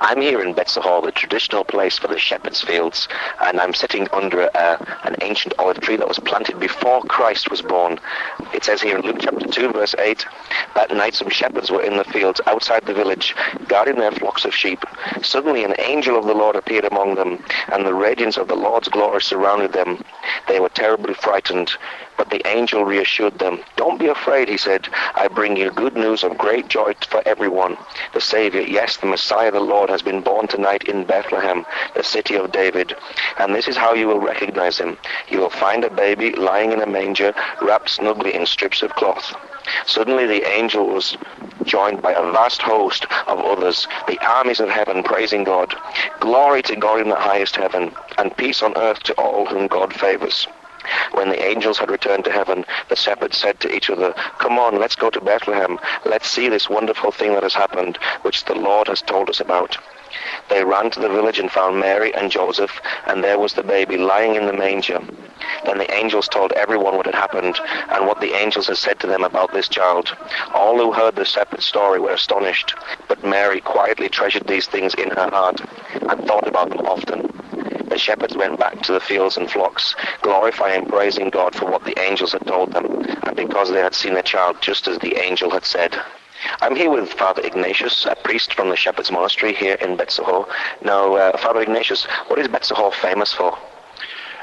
I'm here in Beit Sahour, the traditional place for the shepherds' fields, and I'm sitting under an ancient olive tree that was planted before Christ was born. It says here in Luke chapter 2, verse 8, that night some shepherds were in the fields outside the village, guarding their flocks of sheep. Suddenly an angel of the Lord appeared among them, and the radiance of the Lord's glory surrounded them. They were terribly frightened, but the angel reassured them. "Don't be afraid," he said. "I bring you good news of great joy for everyone. The Savior, yes, the Messiah, the Lord, has been born tonight in Bethlehem, the city of David. And this is how you will recognize him. You will find a baby lying in a manger, wrapped snugly in strips of cloth." Suddenly the angel was joined by a vast host of others, the armies of heaven, praising God. "Glory to God in the highest heaven, and peace on earth to all whom God favors." When the angels had returned to heaven, the shepherds said to each other, "Come on, let's go to Bethlehem. Let's see this wonderful thing that has happened, which the Lord has told us about." They ran to the village and found Mary and Joseph, and there was the baby lying in the manger. Then the angels told everyone what had happened and what the angels had said to them about this child. All who heard the shepherd's story were astonished, but Mary quietly treasured these things in her heart and thought about them often. The shepherds went back to the fields and flocks, glorifying and praising God for what the angels had told them, and because they had seen a child just as the angel had said. I'm here with Father Ignatious, a priest from the Shepherd's Monastery here in Beit Sahour. Now, Father Ignatius, what is Beit Sahour famous for?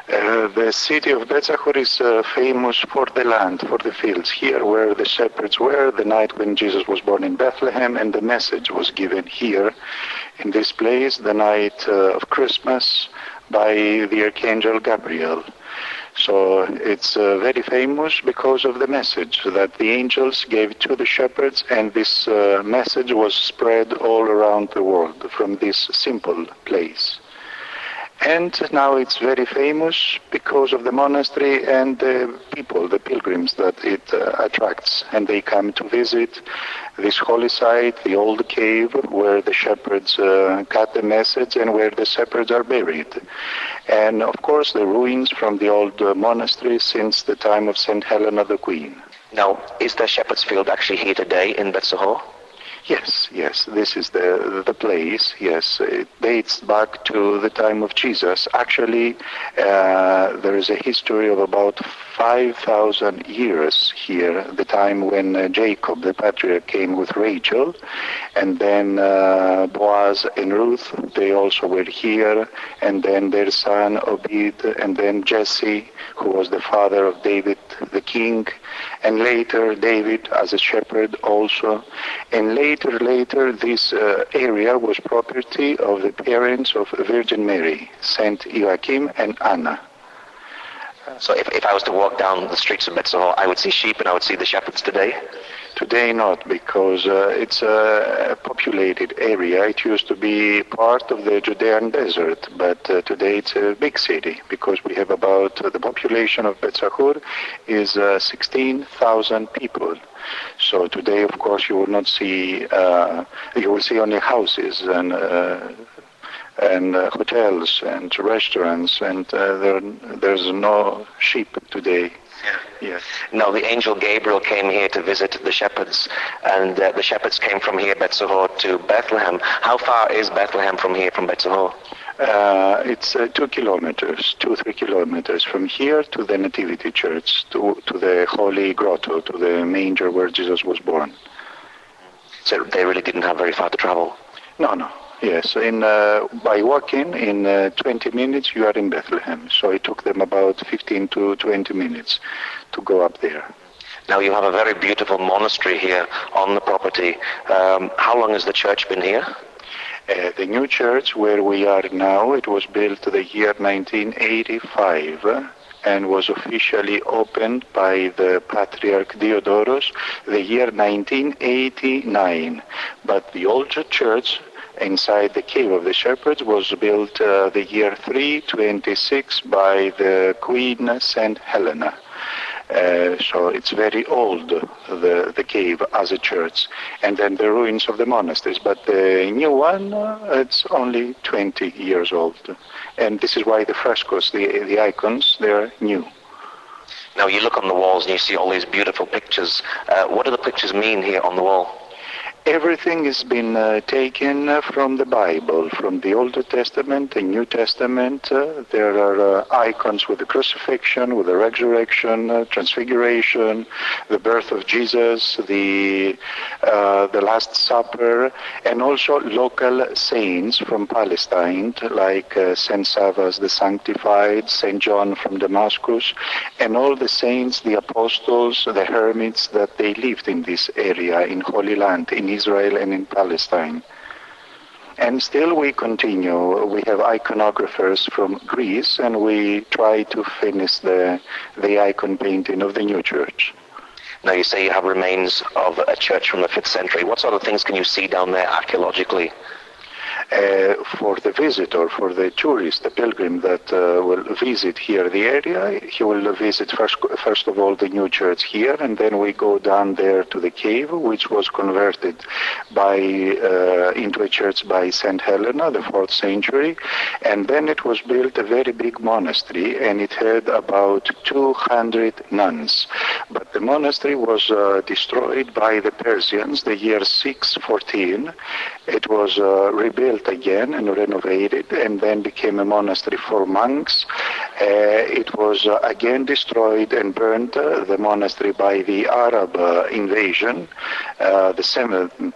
The city of Beit Sahour is famous for the land, for the fields, here where the shepherds were the night when Jesus was born in Bethlehem, and the message was given here in this place the night of Christmas by the Archangel Gabriel. So it's very famous because of the message that the angels gave to the shepherds, and this message was spread all around the world from this simple place. And now it's very famous because of the monastery and the people, the pilgrims that it attracts. And they come to visit this holy site, the old cave where the shepherds got the message and where the shepherds are buried. And of course the ruins from the old monastery since the time of St. Helena the Queen. Now, is the shepherd's field actually here today in Beit Sahour? Yes, this is the place, yes. It dates back to the time of Jesus. Actually, there is a history of about 5,000 years here, the time when Jacob, the patriarch, came with Rachel, and then Boaz and Ruth, they also were here, and then their son Obed, and then Jesse, who was the father of David the king, and later David as a shepherd also, and later this area was property of the parents of Virgin Mary, Saint Joachim and Anna. So if I was to walk down the streets of Beit Sahour, I would see sheep and I would see the shepherds today? Today not, because it's a populated area. It used to be part of the Judean desert, but today it's a big city, because we have about, the population of Beit Sahour is 16,000 people. So today, of course, you will not see, you will see only houses and hotels and restaurants, and there's no sheep today. Yes. Now, the angel Gabriel came here to visit the shepherds, and the shepherds came from here, Beit Sahour, to Bethlehem. How far is Bethlehem from here, from Beit Sahour? It's 2 kilometers, 2-3 kilometers from here to the Nativity Church, to the Holy Grotto, to the manger where Jesus was born. So they really didn't have very far to travel? No. Yes, by walking, in 20 minutes you are in Bethlehem. So it took them about 15 to 20 minutes to go up there. Now you have a very beautiful monastery here on the property. How long has the church been here? The new church where we are now, it was built the year 1985 and was officially opened by the Patriarch Diodorus the year 1989. But the old church inside the cave of the shepherds was built the year 326 by the Queen St. Helena. So it's very old, the cave as a church, and then the ruins of the monasteries. But the new one, it's only 20 years old. And this is why the frescoes, the icons, they're new. Now you look on the walls and you see all these beautiful pictures. What do the pictures mean here on the wall? Everything has been taken from the Bible, from the Old Testament, the New Testament. There are icons with the crucifixion, with the resurrection, transfiguration, the birth of Jesus, the Last Supper, and also local saints from Palestine, like Saint Savas the Sanctified, Saint John from Damascus, and all the saints, the apostles, the hermits that they lived in this area, in Holy Land, in Israel and in Palestine. And still we continue. We have iconographers from Greece, and we try to finish the icon painting of the new church. Now you say you have remains of a church from the 5th century. What sort of things can you see down there archaeologically? For the visitor, for the tourist, the pilgrim that will visit here the area, he will visit first of all the new church here, and then we go down there to the cave, which was converted into a church by Saint Helena, the 4th century, and then it was built a very big monastery, and it had about 200 nuns. But the monastery was destroyed by the Persians the year 614. It was rebuilt again and renovated, and then became a monastery for monks. It was again destroyed and burned, the monastery, by the Arab invasion, the 7th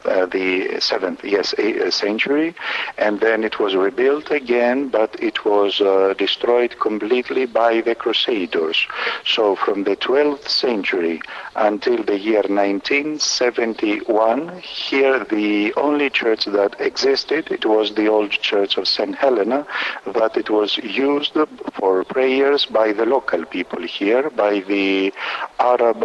century, and then it was rebuilt again, but it was destroyed completely by the Crusaders. So from the 12th century until the year 1971, here the only church that existed, it was the old church of St. Helena, but it was used for prayers by the local people here, by the Arab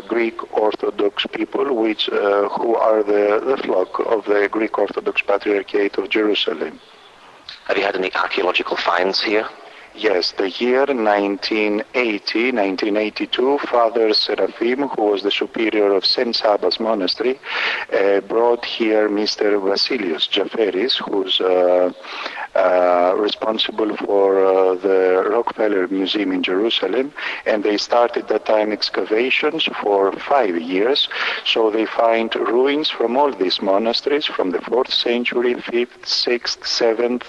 Greek Orthodox people, who are the flock of the Greek Orthodox Patriarchate of Jerusalem. Have you had any archaeological finds here? Yes, the year 1982, Father Seraphim, who was the superior of St. Sabas Monastery, brought here Mr. Vasilios Jaferis, who's responsible for the Rockefeller Museum in Jerusalem, and they started that time excavations for 5 years. So they find ruins from all these monasteries, from the 4th century, 5th, 6th, 7th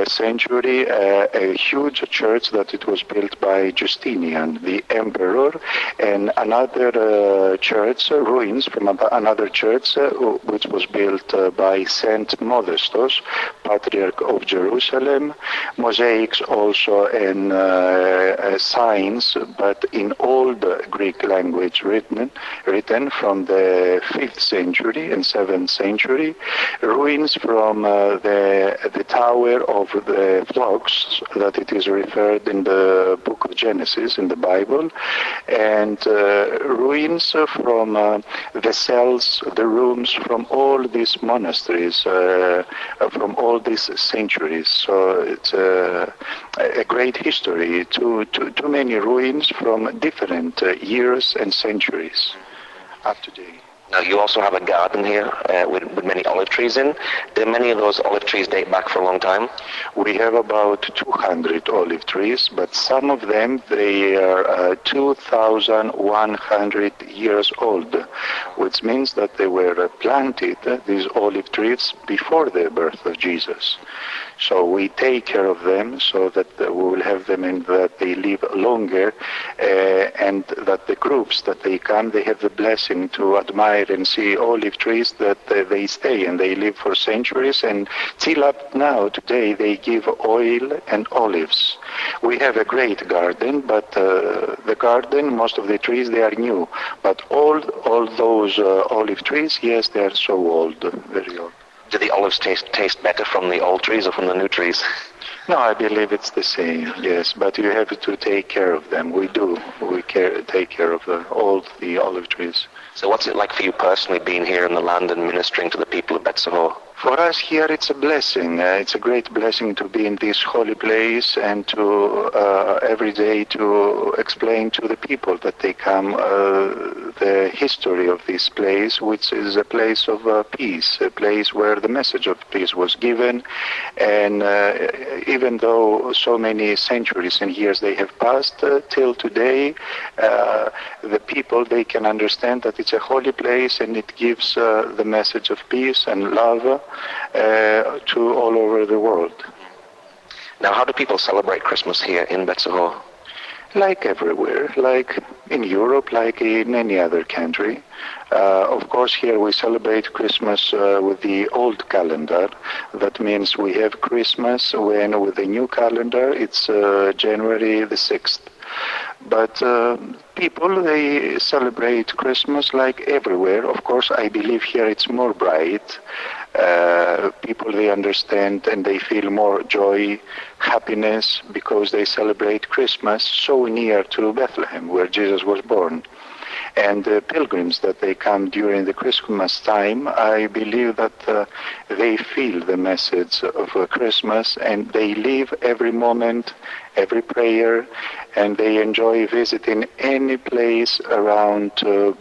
century, a huge church that it was built by Justinian, the emperor, and another church, ruins from another church, which was built by Saint Modestos, Patriarch of Jerusalem, mosaics also, and signs, but in old Greek language written from the 5th century and 7th century, ruins from the Tower of the Flocks, that it is referred in the book of Genesis in the Bible, and ruins from the cells, the rooms from all these monasteries, from all these centuries. So it's a great history, too many ruins from different years and centuries up to date. Now you also have a garden here with many olive trees in. Do many of those olive trees date back for a long time? We have about 200 olive trees, but some of them, they are 2,100 years old, which means that they were planted, these olive trees, before the birth of Jesus. So we take care of them so that we will have them and that they live longer, and that the groups that they come, they have the blessing to admire and see olive trees that they stay and they live for centuries, and till up now today they give oil and olives. We have a great garden, but the garden, most of the trees, they are new, but all those olive trees, yes, they are so old, very old. Do the olives taste better from the old trees or from the new trees? No, I believe it's the same, yes, but you have to take care of them. We do. We take care of all the olive trees. So what's it like for you personally being here in the land and ministering to the people of Beit Sahour? For us here, it's a blessing. It's a great blessing to be in this holy place and to every day to explain to the people that they come the history of this place, which is a place of peace, a place where the message of peace was given. And even though so many centuries and years they have passed, till today, the people, they can understand that it's a holy place and it gives the message of peace and love to all over the world. Now, how do people celebrate Christmas here in Beit Sahour? Like everywhere, like in Europe, like in any other country. Of course, here we celebrate Christmas with the old calendar. That means we have Christmas when with the new calendar, it's January the 6th. But people, they celebrate Christmas like everywhere. Of course, I believe here it's more bright. People, they understand and they feel more joy, happiness, because they celebrate Christmas so near to Bethlehem, where Jesus was born. And the pilgrims that they come during the Christmas time, I believe that they feel the message of Christmas and they live every moment, every prayer, and they enjoy visiting any place around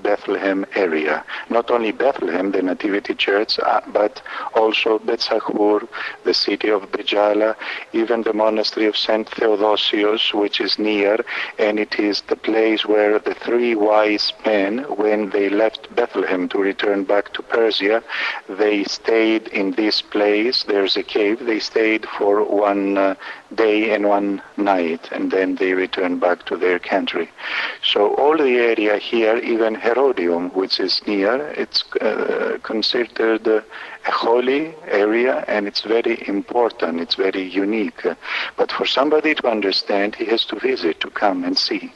Bethlehem area. Not only Bethlehem, the Nativity Church, but also Beit Sahour, the city of Bejala, even the monastery of St. Theodosius, which is near, and it is the place where the three wise men, when they left Bethlehem to return back to Persia, they stayed in this place. There's a cave. They stayed for one day and one night, and then they returned back to their country. So all the area here, even Herodium, which is near, it's considered a holy area, and it's very important, it's very unique. But for somebody to understand, he has to visit, to come and see.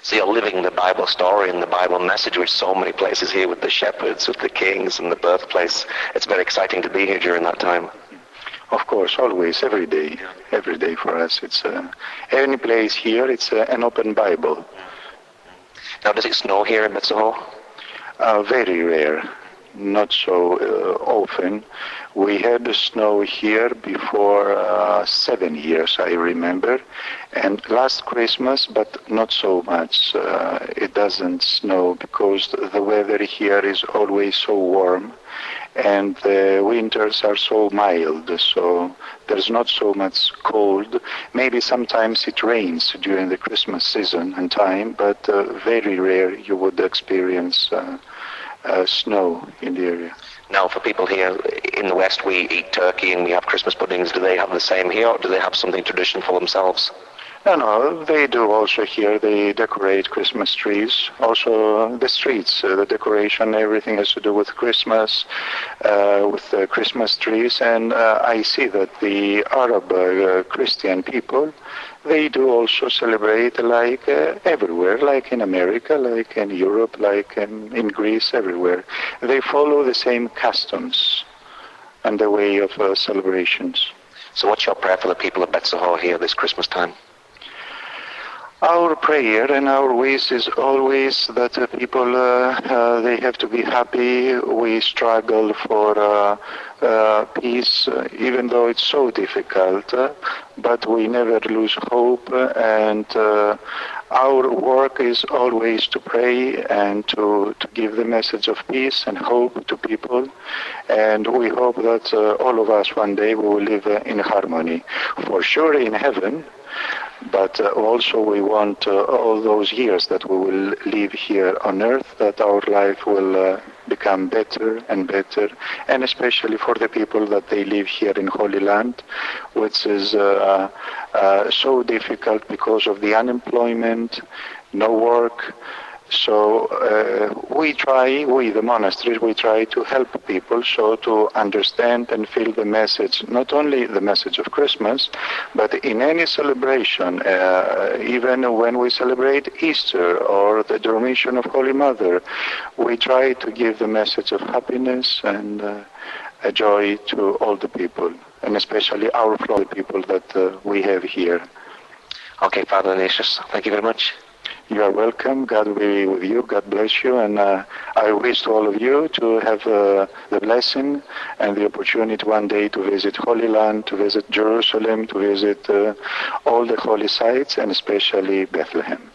So you're living the Bible story and the Bible message with so many places here, with the shepherds, with the kings, and the birthplace. It's very exciting to be here during that time. Of course, always, every day for us. It's any place here, it's an open Bible. Now, does it snow here in Beit Sahour? Very rare, not so often. We had snow here before 7 years, I remember, and last Christmas, but not so much. It doesn't snow because the weather here is always so warm, and the winters are so mild, so there's not so much cold. Maybe sometimes it rains during the Christmas season and time, but very rare you would experience snow in the area. Now, for people here in the West, we eat turkey and we have Christmas puddings. Do they have the same here, or do they have something traditional for themselves? No, they do also here. They decorate Christmas trees. Also the streets, the decoration, everything has to do with Christmas, with the Christmas trees. And I see that the Arab Christian people, they do also celebrate like everywhere, like in America, like in Europe, like in Greece, everywhere. They follow the same customs and the way of celebrations. So what's your prayer for the people of Beit Sahour here this Christmas time? Our prayer and our wish is always that people, they have to be happy. We struggle for peace, even though it's so difficult, but we never lose hope, and our work is always to pray and to give the message of peace and hope to people, and we hope that all of us one day we will live in harmony, for sure in heaven. But also we want all those years that we will live here on earth, that our life will become better and better, and especially for the people that they live here in Holy Land, which is so difficult because of the unemployment, no work. So we, the monasteries, we try to help people so to understand and feel the message, not only the message of Christmas, but in any celebration, even when we celebrate Easter or the Dormition of Holy Mother, we try to give the message of happiness and a joy to all the people, and especially our fellow people that we have here. Okay, Father Ignatious, thank you very much. You are welcome. God will be with you. God bless you. And I wish to all of you to have the blessing and the opportunity one day to visit Holy Land, to visit Jerusalem, to visit all the holy sites, and especially Bethlehem.